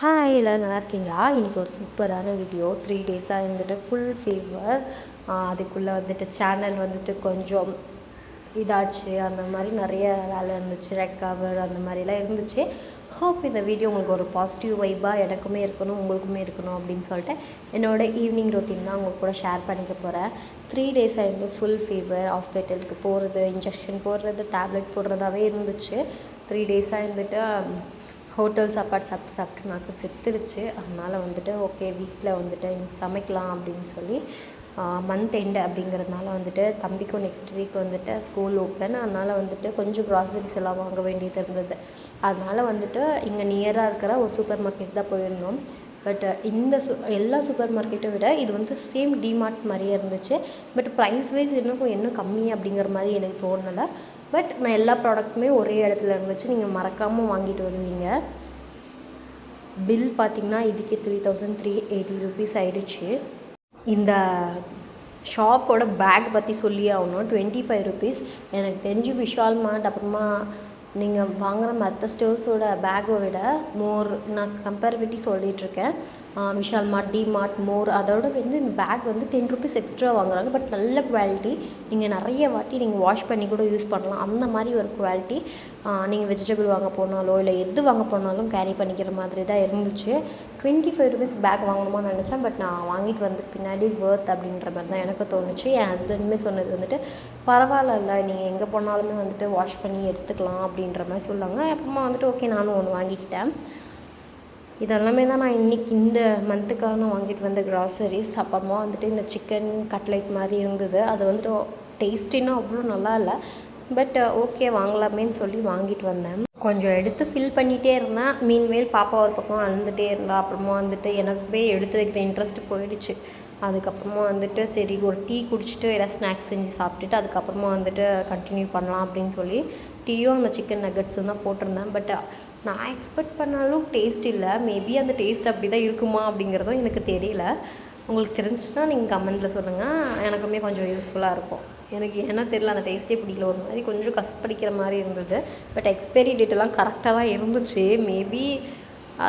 Hi எல்லோரும் நல்லா இருக்கீங்களா? இன்றைக்கி ஒரு சூப்பரான வீடியோ. 3 டேஸாக இருந்துட்டு ஃபுல் ஃபீவர். அதுக்குள்ளே வந்துட்டு சேனல் வந்துட்டு கொஞ்சம் இதாச்சு, அந்த மாதிரி நிறைய வேலை இருந்துச்சு, ரெக்கவர் அந்த மாதிரிலாம் இருந்துச்சு. ஹோப் இந்த வீடியோ உங்களுக்கு ஒரு பாசிட்டிவ் வைப்பாக எனக்குமே இருக்கணும், உங்களுக்குமே இருக்கணும் அப்படின்னு சொல்லிட்டு என்னோடய ஈவினிங் ரொட்டீன் தான் உங்கள் கூட ஷேர் பண்ணிக்க போகிறேன். 3 டேஸாக இருந்து ஃபுல் ஃபீவர், ஹாஸ்பிட்டலுக்கு போகிறது, இன்ஜெக்ஷன் போடுறது, டேப்லெட் போடுறதாவே இருந்துச்சு. 3 டேஸாக இருந்துட்டு ஹோட்டல் சாப்பாடு சாப்பிட்டு சாப்பிட்டு நாக்கு செத்துடுச்சு. அதனால் வந்துட்டு ஓகே வீட்டில் வந்துட்டு இன்னைக்கு சமைக்கலாம் அப்படின்னு சொல்லி மந்த் எண்டு அப்படிங்கிறதுனால வந்துட்டு தம்பிக்கும் நெக்ஸ்ட் வீக் வந்துட்டு ஸ்கூல் ஓப்பன். அதனால் வந்துட்டு கொஞ்சம் க்ராசரிஸ் எல்லாம் வாங்க வேண்டியது இருந்தது. அதனால் வந்துட்டு இங்கே நியராக இருக்கிற ஒரு சூப்பர் மார்க்கெட் தான் போயிருந்தோம். பட் இந்த எல்லா சூப்பர் மார்க்கெட்டை விட இது வந்து சேம் டிமார்ட் மாதிரியே இருந்துச்சு. பட் ப்ரைஸ் வைஸ் இன்னும் கம்மி அப்படிங்கிற மாதிரி எனக்கு தோணலை. பட் நான் எல்லா ப்ராடக்ட்டுமே ஒரே இடத்துல இருந்துச்சு. நீங்கள் மறக்காமல் வாங்கிட்டு வருவீங்க. பில் பார்த்திங்கன்னா இதுக்கே 3380 ருபீஸ் ஆகிடுச்சு. இந்த ஷாப்போட பேக் பற்றி சொல்லி ஆகணும். 25 ருபீஸ். எனக்கு தெரிஞ்சு விஷால் மார்ட் அப்புறமா நீங்கள் வாங்குகிற மற்ற ஸ்டோர்ஸோட பேக்கை விட மோர் நான் கம்பேரிட்டிவிட்டி சொல்லிகிட்ருக்கேன். விஷால் மார்ட், டி மார்ட், மோர் அதோட வந்து இந்த பேக் வந்து 10 ருபீஸ் எக்ஸ்ட்ரா வாங்குறாங்க. பட் நல்ல குவாலிட்டி. நீங்கள் நிறைய வாட்டி நீங்கள் வாஷ் பண்ணி கூட யூஸ் பண்ணலாம். அந்த மாதிரி ஒரு குவாலிட்டி. நீங்கள் வெஜிடபிள் வாங்க போனாலோ இல்லை எது வாங்க போனாலும் கேரி பண்ணிக்கிற மாதிரி தான் இருந்துச்சு. 25 ருபீஸ் பேக் வாங்கணுமான்னு நினச்சேன். பட் நான் வாங்கிட்டு வந்து பின்னாடி ஒர்த் அப்படின்ற மாதிரி தான் எனக்கு தோணுச்சு. என் ஹஸ்பண்டுமே சொன்னது வந்துட்டு பரவாயில்ல, நீங்கள் எங்கே போனாலுமே வந்துட்டு வாஷ் பண்ணி எடுத்துக்கலாம் அப்படின்ற மாதிரி சொன்னாங்க. அப்புறமா வந்துட்டு ஓகே நானும் ஒன்று வாங்கிக்கிட்டேன். இதெல்லாமே தான் நான் இன்றைக்கி இந்த மந்த்துக்காக நான் வாங்கிட்டு வந்த க்ராசரிஸ். அப்புறமா வந்துட்டு இந்த சிக்கன் கட்லைட் மாதிரி இருந்தது. அது வந்துட்டு டேஸ்டின்னா அவ்வளோ நல்லா இல்லை. பட் ஓகே வாங்கலாமேன்னு சொல்லி வாங்கிட்டு வந்தேன். கொஞ்சம் எடுத்து ஃபில் பண்ணிகிட்டே இருந்தேன். மீன்மேல் பாப்பா ஒரு பக்கம் அழுந்துகிட்டே இருந்தா. அப்புறமா வந்துட்டு எனக்குமே எடுத்து வைக்கிற இன்ட்ரெஸ்ட்டு போயிடுச்சு. அதுக்கப்புறமா வந்துட்டு சரி ஒரு டீ குடிச்சிட்டு ஏதாவது ஸ்நாக்ஸ் செஞ்சு சாப்பிட்டுட்டு அதுக்கப்புறமா வந்துட்டு கண்டினியூ பண்ணலாம் அப்படின்னு சொல்லி டீயும் அந்த சிக்கன் நக்கட்ஸும் தான் போட்டிருந்தேன். பட் நான் எக்ஸ்பெக்ட் பண்ணாலும் டேஸ்ட் இல்லை. மேபி அந்த டேஸ்ட் அப்படி தான் இருக்குமா அப்படிங்கிறதும் எனக்கு தெரியல. உங்களுக்கு தெரிஞ்சுன்னா நீங்கள் கமெண்ட்டில் சொல்லுங்கள். எனக்குமே கொஞ்சம் யூஸ்ஃபுல்லாக இருக்கும். எனக்கு என்ன தெரியல, அந்த டேஸ்ட்டே பிடிக்கல. ஒரு மாதிரி கொஞ்சம் கசப்படிக்கிற மாதிரி இருந்தது. பட் எக்ஸ்பைரி டேட்டெல்லாம் கரெக்டாக தான் இருந்துச்சு. மேபி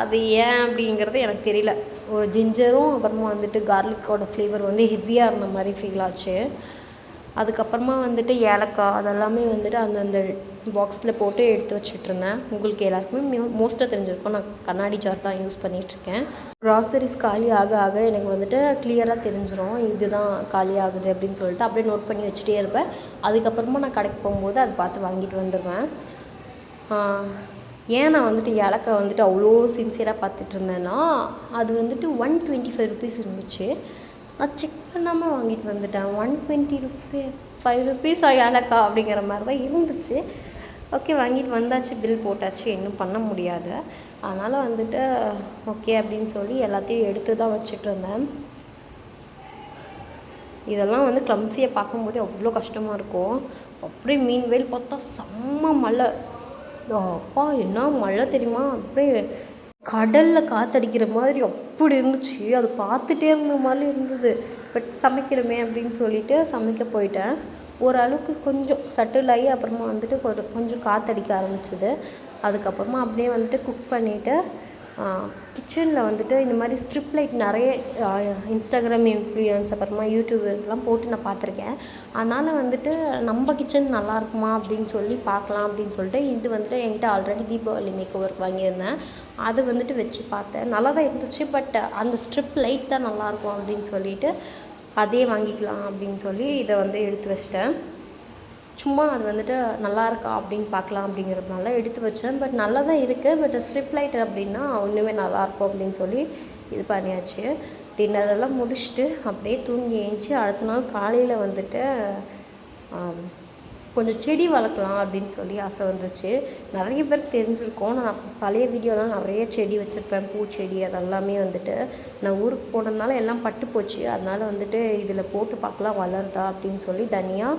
அது ஏன் அப்படிங்கிறது எனக்கு தெரியல. ஒரு ஜிஞ்சரும் அப்புறமா வந்துட்டு கார்லிக்கோட ஃப்ளேவர் வந்து ஹெவியாக இருந்த மாதிரி ஃபீல் ஆச்சு. அதுக்கப்புறமா வந்துட்டு ஏலக்காய் அதெல்லாமே வந்துட்டு அந்தந்த பாக்ஸில் போட்டு எடுத்து வச்சுட்ருந்தேன். உங்களுக்கு எல்லாருக்குமே மோஸ்ட்டாக தெரிஞ்சிருக்கும். நான் கண்ணாடி ஜார் தான் யூஸ் பண்ணிகிட்ருக்கேன். க்ராசரிஸ் காலி ஆக ஆக எனக்கு வந்துட்டு கிளியராக தெரிஞ்சிடும் இதுதான் காலி ஆகுது அப்படின்னு சொல்லிட்டு அப்படியே நோட் பண்ணி வச்சுட்டே இருப்பேன். அதுக்கப்புறமா நான் கடைக்கு போகும்போது அதை பார்த்து வாங்கிட்டு வந்துடுவேன். ஏன் நான் வந்துட்டு ஏலக்காய் வந்துட்டு அவ்வளோ சின்சியராக பார்த்துட்டு இருந்தேன்னா அது வந்துட்டு 125 ருபீஸ் இருந்துச்சு. நான் செக் பண்ணாமல் வாங்கிட்டு வந்துட்டேன். 125 ருபீஸ் ஏலக்காய் அப்படிங்கிற மாதிரி தான் இருந்துச்சு. ஓகே வாங்கிட்டு வந்தாச்சு, பில் போட்டாச்சு, இன்னும் பண்ண முடியாது. அதனால் வந்துட்டு ஓகே அப்படின்னு சொல்லி எல்லாத்தையும் எடுத்து தான் வச்சிட்ருந்தேன். இதெல்லாம் வந்து கிளம்ஸியாக பார்க்கும்போது அவ்வளோ கஷ்டமாக இருக்கும். அப்படியே மீன்வேல் பார்த்தா செம்ம மழை. அப்பா என்ன மழை தெரியுமா? அப்படியே கடலில் காற்றடிக்கிற மாதிரி அப்படி இருந்துச்சு. அது பார்த்துட்டே இருந்த மாதிரி இருந்தது. பட் சமைக்கணுமே அப்படின்னு சொல்லிட்டு சமைக்க போயிட்டேன். ஓரளவுக்கு கொஞ்சம் செட்டில் ஆகி அப்புறமா வந்துட்டு கொஞ்சம் காற்றடிக்க ஆரம்பிச்சிது. அதுக்கப்புறமா அப்படியே வந்துட்டு குக் பண்ணிவிட்டு கிச்சனில் வந்துட்டு இந்த மாதிரி ஸ்ட்ரிப் லைட் நிறைய இன்ஸ்டாகிராம் இன்ஃப்ளூயன்ஸ் அப்புறமா யூடியூப்லாம் போட்டு நான் பார்த்துருக்கேன். அதனால் வந்துட்டு நம்ம கிச்சன் நல்லா இருக்குமா அப்படின்னு சொல்லி பார்க்கலாம் அப்படின்னு சொல்லிட்டு இது வந்துட்டு என்கிட்ட ஆல்ரெடி தீபாவளி மேக் ஓவருக்கு வாங்கியிருந்தேன். அது வந்துட்டு வச்சு பார்த்தேன். நல்லா தான் இருந்துச்சு. பட் அந்த ஸ்ட்ரிப் லைட் தான் நல்லாயிருக்கும் அப்படின்னு சொல்லிட்டு அதே வாங்கிக்கலாம் அப்படின்னு சொல்லி இதை வந்து எடுத்து வச்சிட்டேன். சும்மா அது வந்துட்டு நல்லா இருக்கா அப்படின்னு பார்க்கலாம் அப்படிங்கிறதுனால எடுத்து வச்சேன். பட் நல்லா தான் இருக்குது. பட் ஸ்ட்ரிப் லைட் அப்படின்னா இன்னுமே நல்லாயிருக்கும் அப்படின்னு சொல்லி இது பண்ணியாச்சு. டின்னரெல்லாம் முடிச்சுட்டு அப்படியே தூங்கி எழுந்துச்சி அடுத்த நாள் காலையில் வந்துட்டு கொஞ்சம் செடி வளர்க்கலாம் அப்படின்னு சொல்லி ஆசை வந்துச்சு. நிறைய பேருக்கு தெரிஞ்சிருக்கோம். நான் பழைய வீடியோலாம் நிறைய செடி வச்சுருப்பேன். பூச்செடி அதெல்லாமே வந்துட்டு நான் ஊருக்கு போனதுனால எல்லாம் பட்டு போச்சு. அதனால் வந்துட்டு இதில் போட்டு பார்க்கலாம் வளருதா அப்படின்னு சொல்லி தனியா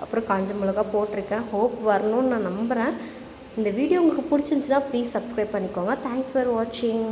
அப்புறம் காஞ்ச மிளகா போட்டிருக்கேன். ஹோப் வரணும்னு நான் நம்புகிறேன். இந்த வீடியோ உங்களுக்கு பிடிச்சிருந்துச்சுன்னா ப்ளீஸ் சப்ஸ்கிரைப் பண்ணிக்கோங்க. தேங்க்ஸ் ஃபார் வாட்சிங்.